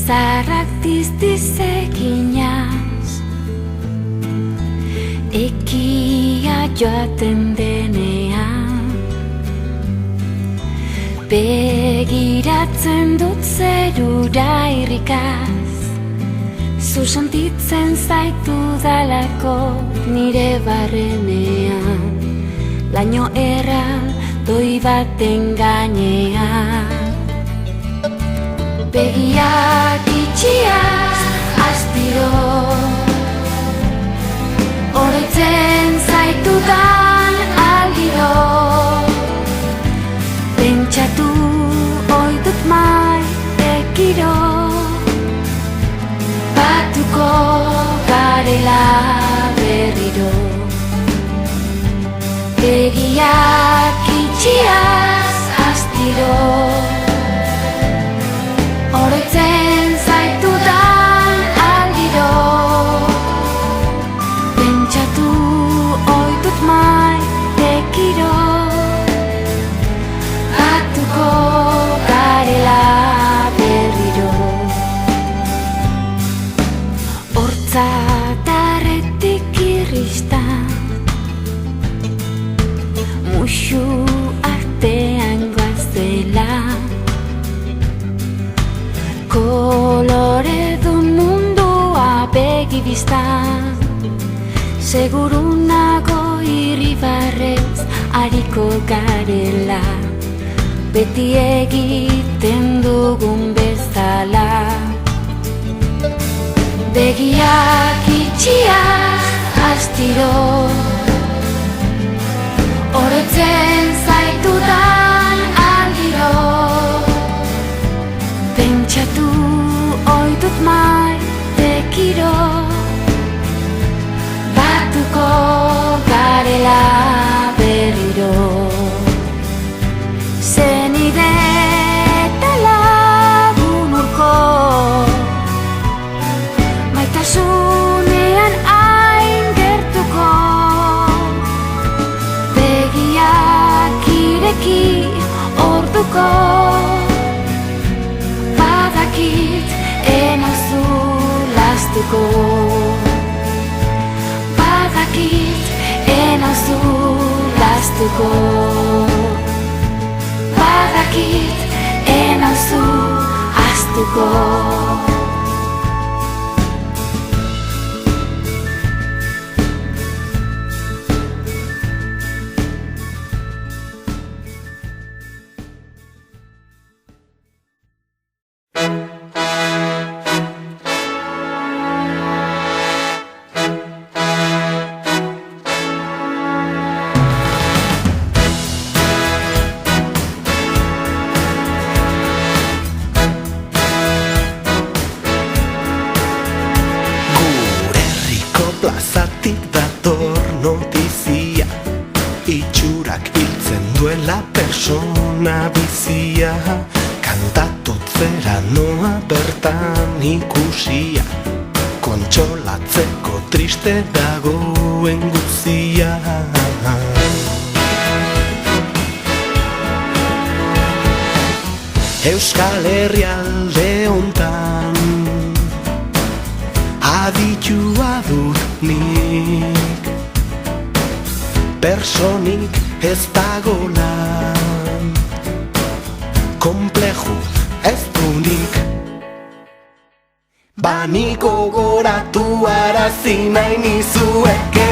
Izarrak dizdizeginaz, ekia joaten denean, begiratzen dut zerura irrikaz, zu sentitzen zaitu dalako nire barrenean, laino erraldoi baten gainean. Begiak itxiaz astiro, oroitzen zaitudan aldiro, pentsatu oidut maitekiro, batuko garela berriro. Begiak itxiaz astiro, oroitzen zaitudan aldiro, pentsatu oidut maitekiro, batuko garela berriro. Hortzatarretik irristan, musu artean goazela, kolore du mundua begibistan, seguru nago irribarrez ariko garela, beti egiten dugun bezala. Begiak itxiaz astiro, oroitzen zaitudan aldiro, pentsatu oidut maitekiro, batuko garela berriro. Zenide eta lagun urko, maitasunean hain gertuko, begiak ireki orduko, badakit enauzu lastuko, badakit enauzu lastuko, badakit enauzu astuko. Plazatik dator notizia, itxurak hiltzen duela persona bizia, kantatutzera noa bertan ikusia, kontsolatzeko triste dagoen guzia. Euskal Herrialde hontan aditua dut nik, personik ez dagolan, kompleju ez dunik. Baniko goratu arazi nahi nizueke,